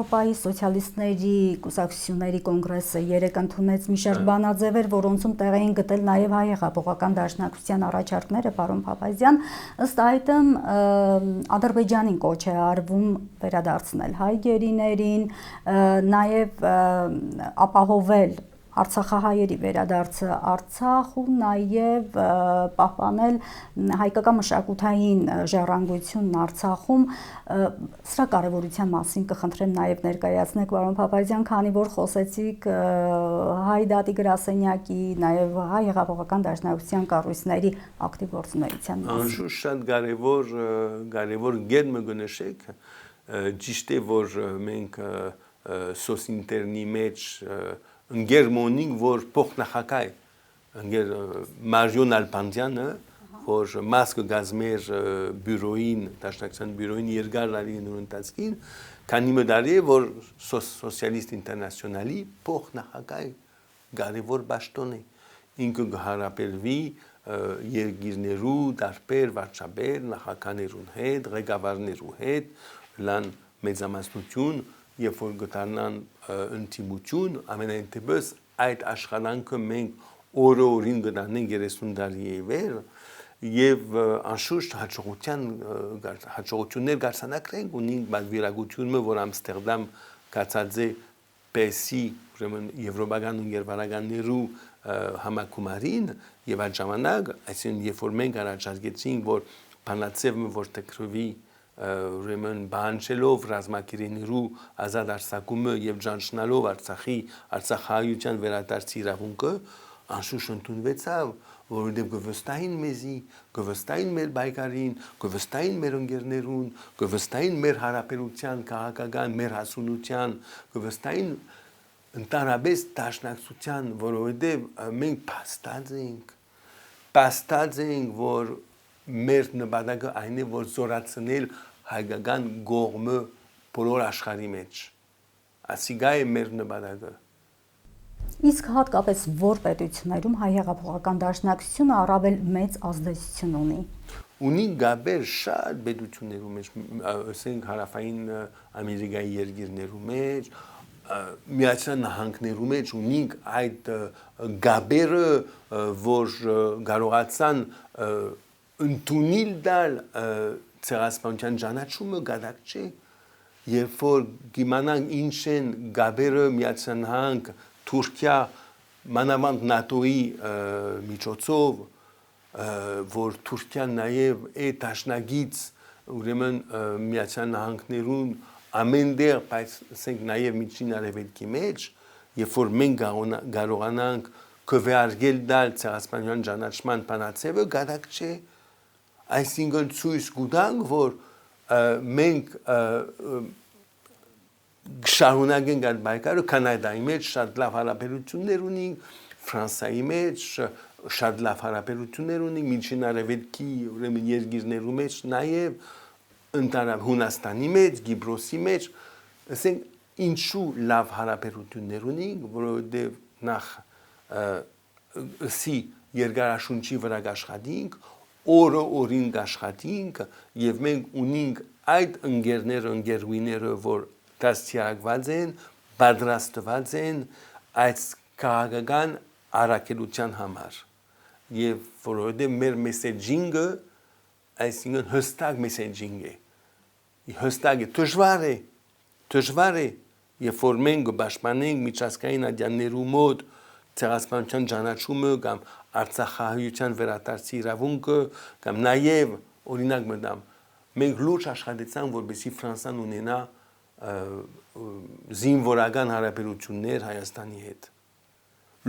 Եվրոպայի սոցիալիստների կուսակցությունների կոնգրեսը երեկ ընդունեց մի շարք բանաձևեր, որոնցում տեղ էին գտել նաև հայ հեղափոխական դաշնակցության առաջարկները, պարոն Փափազյան, ըստ այդմ Ադրբեջանին կոչ է արվում վերադարձնել հայ գերիներին, նաև ապահովել Արցախահայերի վերադարձը Արցախ ու նաև պահպանել հայկական մշակութային ժառանգությունն Արցախում, սրա կարևորության մասին կխնդրեմ նաև ներկայացնեք, պարոն Փափազյան, քանի որ խոսեցիք հայ դատի գրասենյակի, նաև հայ հեղափոխական դաշնակցության կառույցների ակտիվ գործունեության մասին։ Անշուշտ շատ կարևոր գետ մգնշեք, ճիշտ է, որ մենք սոսինտերնի մեջ ընկերմոնիկ, որ փոխնախագահ ընկեր Մարիոն Ալպանդյանը, որ մաս կգազմեր բյուրոյին, դաշնակցության բյուրոյին երկար տարիների ընթացքին, քանի մտարի է, որ սոցիալիստ ինտերնացիոնալի փոխնախագահ կարևոր պաշտոն է, ինքը կհարաբերվի երկիրներու դարբեր վարչաբեր նախագահներուն հետ, ղեկավարներու հետ, լան մեծամասնություն, երբ որ գտանան ընդդիմություն, ամենայն դեպս այդ աշխատանքը մենք օրը-օրին գտանենք 30 տարի է վեր եւ անշուշտ հաջողություններ գարցանակրենք ունենք բավարարությունը, որ Ամստերդամ կացած է ՊԵՍ-ի, ուրեմն եվրոպական ընկերություններու համակումարին եւ այդ ժամանակ, այսինքն երբ որ մենք առաջարկեցինք, որ բանացեվը որ տեքրովի ուրեմն բանջելով ռազմակիրներու ազատ արձակումը եւ ճանչնալով Արցախահայության վերադարձի իրավունքը անշուշտ ընդունվեցավ, որովհետեւ գվստային մեզի, գվստային մեր բայկարին, գվստային մեր ընկերներուն, գվստային մեր հարաբերության քաղաքական, մեր հասունության, գվստային ընդհանրապես դաշնակցության, որովհետեւ մենք փաստած ենք, որ մեր նպատակը այն է, որ զորացնել հայկական կողմը բոլոր աշխարհի մեջ։ Ասիկա է մեր նպատակը։ Իսկ հատկապես որ պետություններում հայ հեղափոխական դաշնակցությունը առավել մեծ ազդեցություն ունի։ Ունի գաբեր շատ պետություններում մեջ, ասենք հարավային Ամերիկայի երկիրներում մեջ, Միացյալ Նահանգներում մեջ ունենք այդ գաբերը, որ կարողացան ընդունել դալ ցեղասպանության ճանաչումը գադակ չէ, երբ որ գիմանանք ինչ են գաբերը Միացյալ Նահանգ, Թուրքիա, մանավանդ ՆԱՏՕ-ի միջոցով, որ Թուրքիան նաև է դաշնակից, ուրեմն Միացյալ Նահանգներուն ամենտեղ, բայց ասենք նաև Միջին Արևելքի մեջ, երբ որ մենք կարողանանք քվեարկել դալ ցեղասպանության ճանաչման բանացեվը գադակ չէ, այսինքն ցույց կտանք, որ մենք շարունակենք այդ բայկարը, Կանադայի մեջ շատ լավ հարաբերություններ ունենք, Ֆրանսիայի մեջ շատ լավ հարաբերություններ ունենք, Միջին Արևելքի ուրեմն երկիրներու մեջ նաև ընդհանրապես Հունաստանի մեջ, Կիպրոսի մեջ, ասենք ինչու լավ հարաբերություններ ունենք, որովհետև նախ սի երկարաշունչի վրա աշխատենք, օրը-օրին աշխատենք եւ մենք ունենք այդ ընկերները, որ դաստիարակված են, պատրաստված են այդ քաղաքական առաքելության համար եւ որովհետեւ մեր մեսեջինգը այսինքն հստակ մեսեջինգ է հստակ է դժվար է երբ որ մենք պաշտպանենք միջազգային ադյաններու մոտ ցեղասպանության ճանաչումը կամ Արցախահայության վերադարձի իրավունքը կամ նաև օրինակ մտամ մենք լուրջ աշխատեցանք որպեսզի Ֆրանսիան ունենա զինվորական հարաբերություններ Հայաստանի հետ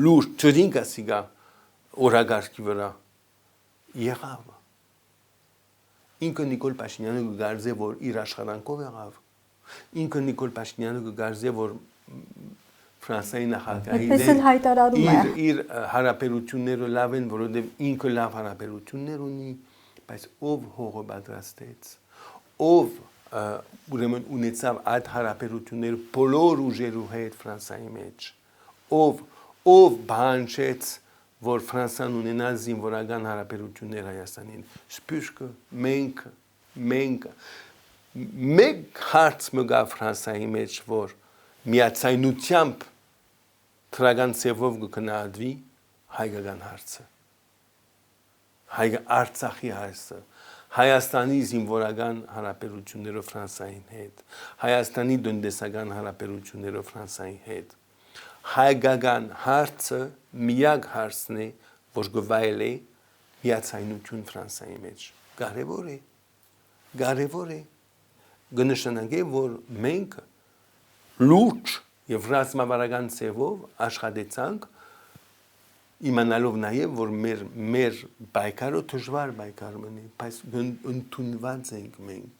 լուրջ չդինք ասիգա օրագարկի վրա եղավ ինքը Նիկոլ Փաշինյանը գարզե որ իր աշխատանքով եղավ ինքը Նիկոլ Փաշինյանը գարզե որ Ֆրանսիայի նախագահի իր հարաբերությունները լավ են, որովհետև ինքը լավ հարաբերություններ ունի, բայց ով հողը պատրաստեց, ով ուրեմն ունեցավ այդ հարաբերությունները բոլոր ուժերու հետ Ֆրանսիայի մեջ, ով բանջեց, որ Ֆրանսիան ունենա զինվորական հարաբերություններ Հայաստանին, սպյուրքը մենք մեկ հարց մգա Ֆրանսայի մեջ, որ միացայնությամբ թրագան ծևով կգնահատվի հայկական հարցը, Արցախի հարցը, Հայաստանի զինվորական հարաբերություններով Ֆրանսային հետ, Հայաստանի տնտեսական հարաբերություններով Ֆրանսայի հետ, հայկական հարցը միակ հարցն է, որ գվայել է միացայնություն Ֆրանսայի մեջ, կարևոր է, կնշանակե, որ մենք լուրջ եւ ռազմավարական ծևով աշխատեցանք, իմանալով նաև, որ մեր պայքարը դժվար պայքար մնի, բայց ընդունված ենք մենք։